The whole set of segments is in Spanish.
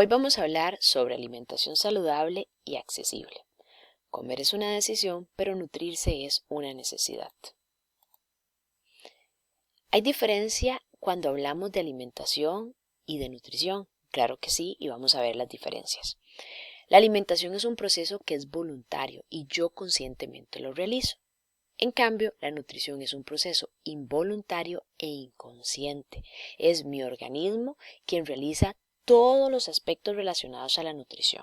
Hoy vamos a hablar sobre alimentación saludable y accesible. Comer es una decisión, pero nutrirse es una necesidad. ¿Hay diferencia cuando hablamos de alimentación y de nutrición? Claro que sí, y vamos a ver las diferencias. La alimentación es un proceso que es voluntario y yo conscientemente lo realizo. En cambio, la nutrición es un proceso involuntario e inconsciente. Es mi organismo quien realiza todos los aspectos relacionados a la nutrición.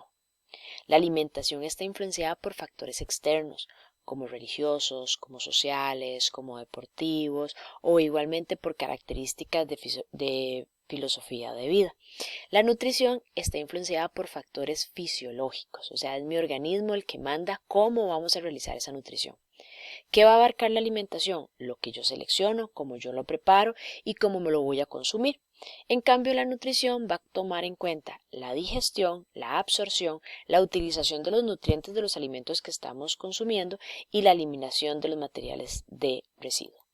La alimentación está influenciada por factores externos, como religiosos, como sociales, como deportivos o igualmente por características de filosofía de vida. La nutrición está influenciada por factores fisiológicos, o sea, es mi organismo el que manda cómo vamos a realizar esa nutrición. ¿Qué va a abarcar la alimentación? Lo que yo selecciono, cómo yo lo preparo y cómo me lo voy a consumir. En cambio, la nutrición va a tomar en cuenta la digestión, la absorción, la utilización de los nutrientes de los alimentos que estamos consumiendo y la eliminación de los materiales de residuo.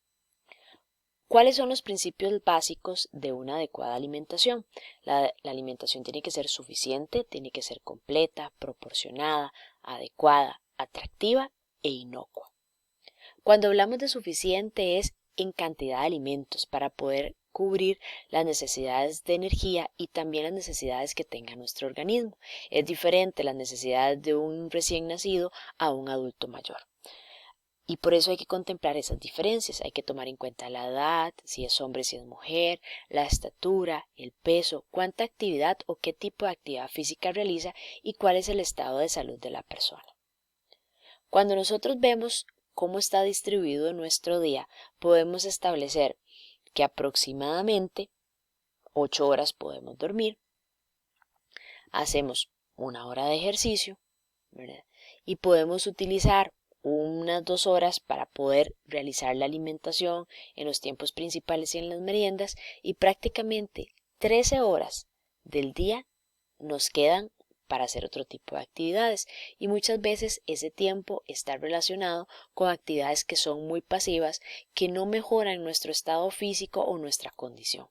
¿Cuáles son los principios básicos de una adecuada alimentación? La alimentación tiene que ser suficiente, tiene que ser completa, proporcionada, adecuada, atractiva e inocua. Cuando hablamos de suficiente es en cantidad de alimentos para poder cubrir las necesidades de energía y también las necesidades que tenga nuestro organismo. Es diferente las necesidades de un recién nacido a un adulto mayor. Y por eso hay que contemplar esas diferencias, hay que tomar en cuenta la edad, si es hombre, si es mujer, la estatura, el peso, cuánta actividad o qué tipo de actividad física realiza y cuál es el estado de salud de la persona. Cuando nosotros vemos cómo está distribuido nuestro día, podemos establecer que aproximadamente 8 horas podemos dormir, hacemos 1 hora de ejercicio, ¿verdad? Y podemos utilizar unas 2 horas para poder realizar la alimentación en los tiempos principales y en las meriendas, y prácticamente 13 horas del día nos quedan para hacer otro tipo de actividades, y muchas veces ese tiempo está relacionado con actividades que son muy pasivas, que no mejoran nuestro estado físico o nuestra condición.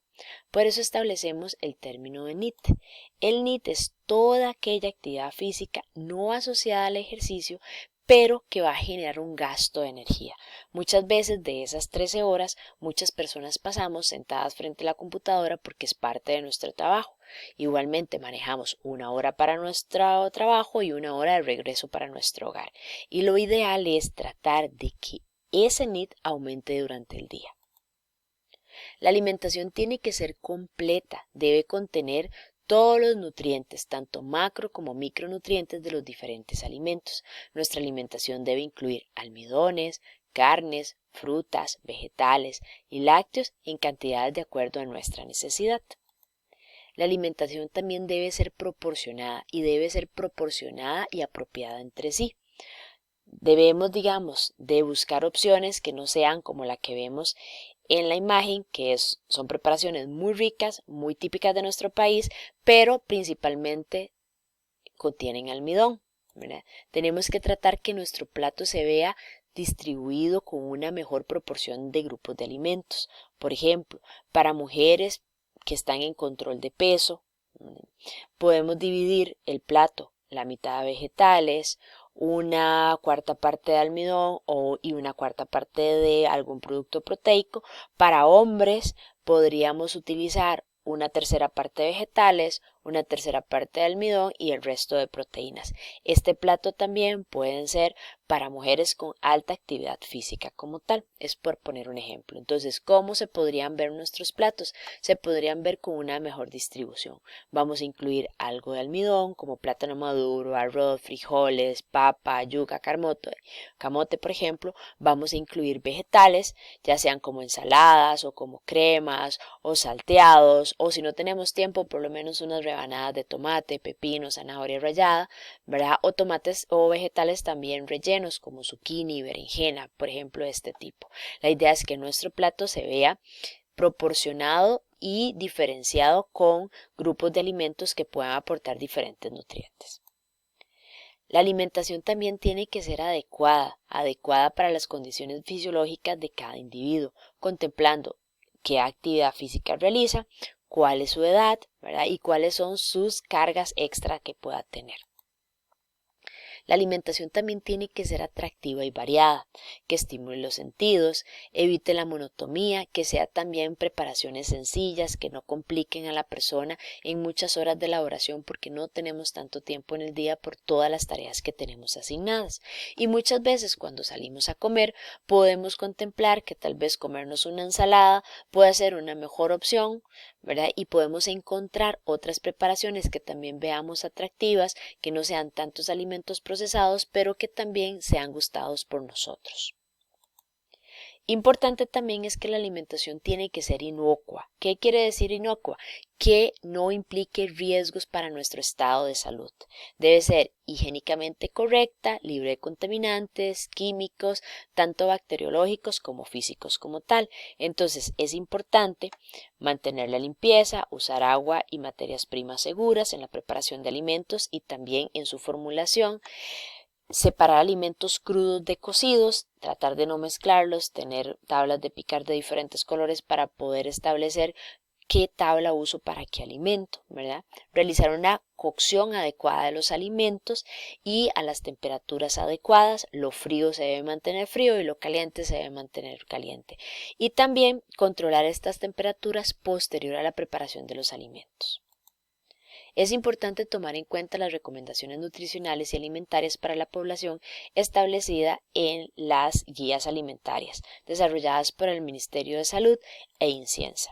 Por eso establecemos el término de NEAT. El NEAT es toda aquella actividad física no asociada al ejercicio, pero que va a generar un gasto de energía. Muchas veces de esas 13 horas, muchas personas pasamos sentadas frente a la computadora porque es parte de nuestro trabajo. Igualmente manejamos 1 hora para nuestro trabajo y 1 hora de regreso para nuestro hogar. Y lo ideal es tratar de que ese NEAT aumente durante el día. La alimentación tiene que ser completa, debe contener todos los nutrientes, tanto macro como micronutrientes de los diferentes alimentos. Nuestra alimentación debe incluir almidones, carnes, frutas, vegetales y lácteos en cantidades de acuerdo a nuestra necesidad. La alimentación también debe ser proporcionada y apropiada entre sí. Debemos, de buscar opciones que no sean como la que vemos en la imagen, que son preparaciones muy ricas, muy típicas de nuestro país, pero principalmente contienen almidón, ¿verdad? Tenemos que tratar que nuestro plato se vea distribuido con una mejor proporción de grupos de alimentos. Por ejemplo, para mujeres que están en control de peso, podemos dividir el plato, la mitad de vegetales, una cuarta parte de almidón y una cuarta parte de algún producto proteico. Para hombres podríamos utilizar una tercera parte de vegetales, una tercera parte de almidón y el resto de proteínas. Este plato también pueden ser para mujeres con alta actividad física como tal, es por poner un ejemplo. Entonces, ¿cómo se podrían ver nuestros platos? Se podrían ver con una mejor distribución. Vamos a incluir algo de almidón como plátano maduro, arroz, frijoles, papa, yuca, camote, por ejemplo. Vamos a incluir vegetales, ya sean como ensaladas o como cremas o salteados, o si no tenemos tiempo, por lo menos unas rebanadas de tomate, pepino, zanahoria rallada, ¿verdad? O tomates o vegetales también rellenos como zucchini, berenjena, por ejemplo, de este tipo. La idea es que nuestro plato se vea proporcionado y diferenciado con grupos de alimentos que puedan aportar diferentes nutrientes. La alimentación también tiene que ser adecuada para las condiciones fisiológicas de cada individuo, contemplando qué actividad física realiza, cuál es su edad, ¿verdad? Y cuáles son sus cargas extra que pueda tener. La alimentación también tiene que ser atractiva y variada, que estimule los sentidos, evite la monotonía, que sea también preparaciones sencillas, que no compliquen a la persona en muchas horas de elaboración porque no tenemos tanto tiempo en el día por todas las tareas que tenemos asignadas. Y muchas veces cuando salimos a comer podemos contemplar que tal vez comernos una ensalada puede ser una mejor opción, ¿verdad? Y podemos encontrar otras preparaciones que también veamos atractivas, que no sean tantos alimentos procesados, pero que también sean gustados por nosotros. Importante también es que la alimentación tiene que ser inocua. ¿Qué quiere decir inocua? Que no implique riesgos para nuestro estado de salud. Debe ser higiénicamente correcta, libre de contaminantes, químicos, tanto bacteriológicos como físicos como tal. Entonces es importante mantener la limpieza, usar agua y materias primas seguras en la preparación de alimentos y también en su formulación. Separar alimentos crudos de cocidos, tratar de no mezclarlos, tener tablas de picar de diferentes colores para poder establecer qué tabla uso para qué alimento, ¿verdad? Realizar una cocción adecuada de los alimentos y a las temperaturas adecuadas. Lo frío se debe mantener frío y lo caliente se debe mantener caliente. Y también controlar estas temperaturas posterior a la preparación de los alimentos. Es importante tomar en cuenta las recomendaciones nutricionales y alimentarias para la población establecida en las guías alimentarias desarrolladas por el Ministerio de Salud e INCIENSA.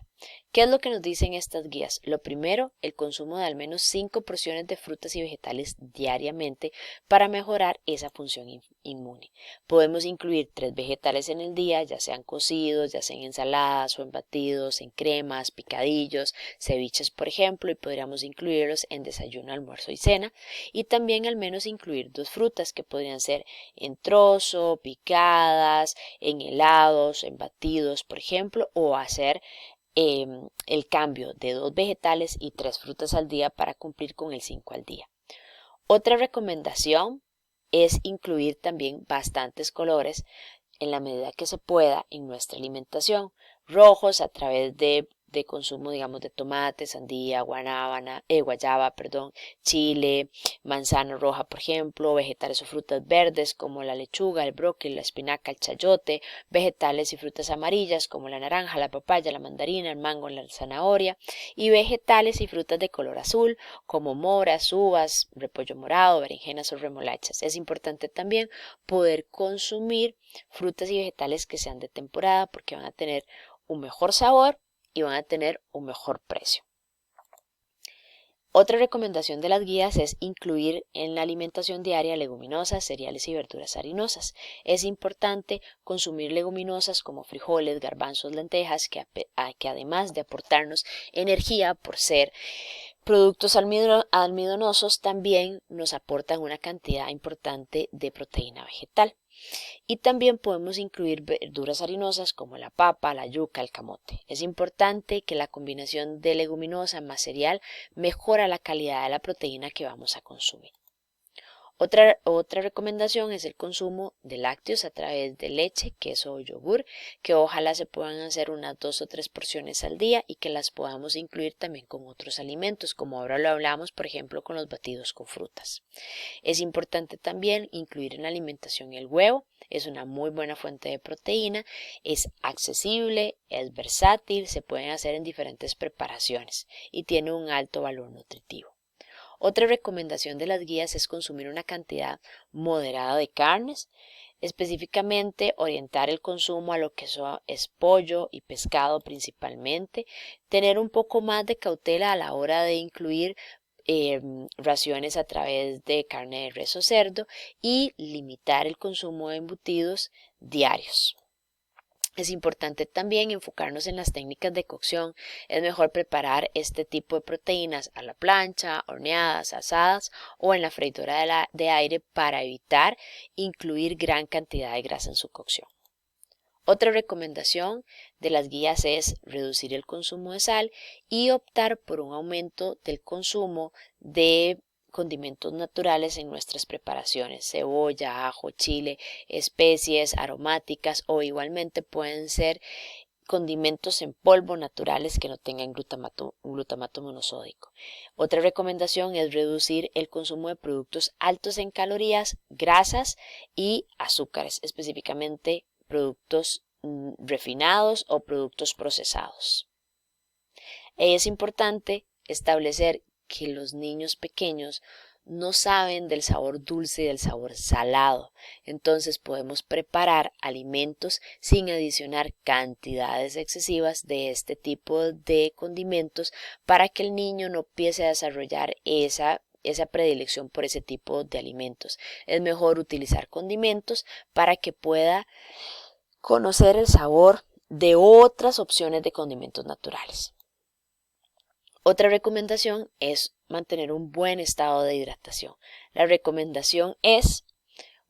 ¿Qué es lo que nos dicen estas guías? Lo primero, el consumo de al menos 5 porciones de frutas y vegetales diariamente para mejorar esa función inmune. Podemos incluir 3 vegetales en el día, ya sean cocidos, ya sean ensaladas o en batidos, en cremas, picadillos, ceviches por ejemplo, y podríamos incluirlos en desayuno, almuerzo y cena. Y también al menos incluir 2 frutas que podrían ser en trozo, picadas, en helados, en batidos por ejemplo, o hacer el cambio de 2 vegetales y 3 frutas al día para cumplir con el 5 al día. Otra recomendación es incluir también bastantes colores en la medida que se pueda en nuestra alimentación. Rojos a través de consumo, digamos, de tomate, sandía, guayaba, chile, manzana roja, por ejemplo, vegetales o frutas verdes como la lechuga, el brócoli, la espinaca, el chayote, vegetales y frutas amarillas como la naranja, la papaya, la mandarina, el mango, la zanahoria, y vegetales y frutas de color azul como moras, uvas, repollo morado, berenjenas o remolachas. Es importante también poder consumir frutas y vegetales que sean de temporada porque van a tener un mejor sabor y van a tener un mejor precio. Otra recomendación de las guías es incluir en la alimentación diaria leguminosas, cereales y verduras harinosas. Es importante consumir leguminosas como frijoles, garbanzos, lentejas, que además de aportarnos energía por ser productos almidonosos, también nos aportan una cantidad importante de proteína vegetal. Y también podemos incluir verduras harinosas como la papa, la yuca, el camote. Es importante que la combinación de leguminosa más cereal mejora la calidad de la proteína que vamos a consumir. Otra recomendación es el consumo de lácteos a través de leche, queso o yogur, que ojalá se puedan hacer unas 2 o 3 porciones al día y que las podamos incluir también con otros alimentos, como ahora lo hablamos, por ejemplo, con los batidos con frutas. Es importante también incluir en la alimentación el huevo, es una muy buena fuente de proteína, es accesible, es versátil, se pueden hacer en diferentes preparaciones y tiene un alto valor nutritivo. Otra recomendación de las guías es consumir una cantidad moderada de carnes, específicamente orientar el consumo a lo que es pollo y pescado principalmente, tener un poco más de cautela a la hora de incluir raciones a través de carne de res o cerdo y limitar el consumo de embutidos diarios. Es importante también enfocarnos en las técnicas de cocción. Es mejor preparar este tipo de proteínas a la plancha, horneadas, asadas o en la freidora de aire para evitar incluir gran cantidad de grasa en su cocción. Otra recomendación de las guías es reducir el consumo de sal y optar por un aumento del consumo de condimentos naturales en nuestras preparaciones, cebolla, ajo, chile, especies aromáticas o igualmente pueden ser condimentos en polvo naturales que no tengan glutamato monosódico. Otra recomendación es reducir el consumo de productos altos en calorías, grasas y azúcares, específicamente productos refinados o productos procesados. Es importante establecer que los niños pequeños no saben del sabor dulce y del sabor salado, entonces podemos preparar alimentos sin adicionar cantidades excesivas de este tipo de condimentos para que el niño no empiece a desarrollar esa predilección por ese tipo de alimentos. Es mejor utilizar condimentos para que pueda conocer el sabor de otras opciones de condimentos naturales. Otra recomendación es mantener un buen estado de hidratación. La recomendación es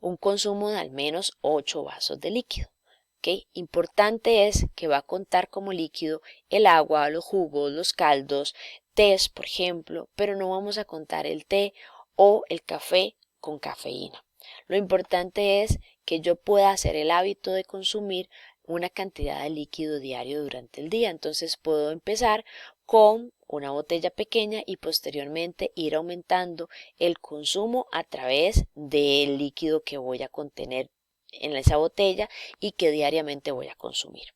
un consumo de al menos 8 vasos de líquido. ¿Okay? Importante es que va a contar como líquido el agua, los jugos, los caldos, tés, por ejemplo, pero no vamos a contar el té o el café con cafeína. Lo importante es que yo pueda hacer el hábito de consumir una cantidad de líquido diario durante el día. Entonces puedo empezar con una botella pequeña y posteriormente ir aumentando el consumo a través del líquido que voy a contener en esa botella y que diariamente voy a consumir.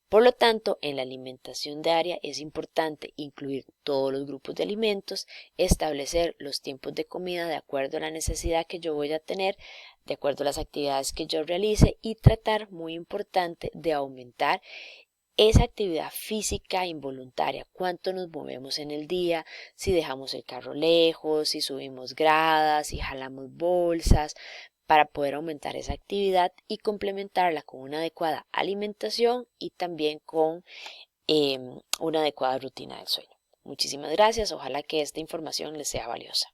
Por lo tanto, en la alimentación diaria es importante incluir todos los grupos de alimentos, establecer los tiempos de comida de acuerdo a la necesidad que yo voy a tener, de acuerdo a las actividades que yo realice y tratar, muy importante, de aumentar esa actividad física involuntaria, cuánto nos movemos en el día, si dejamos el carro lejos, si subimos gradas, si jalamos bolsas, para poder aumentar esa actividad y complementarla con una adecuada alimentación y también con una adecuada rutina del sueño. Muchísimas gracias, ojalá que esta información les sea valiosa.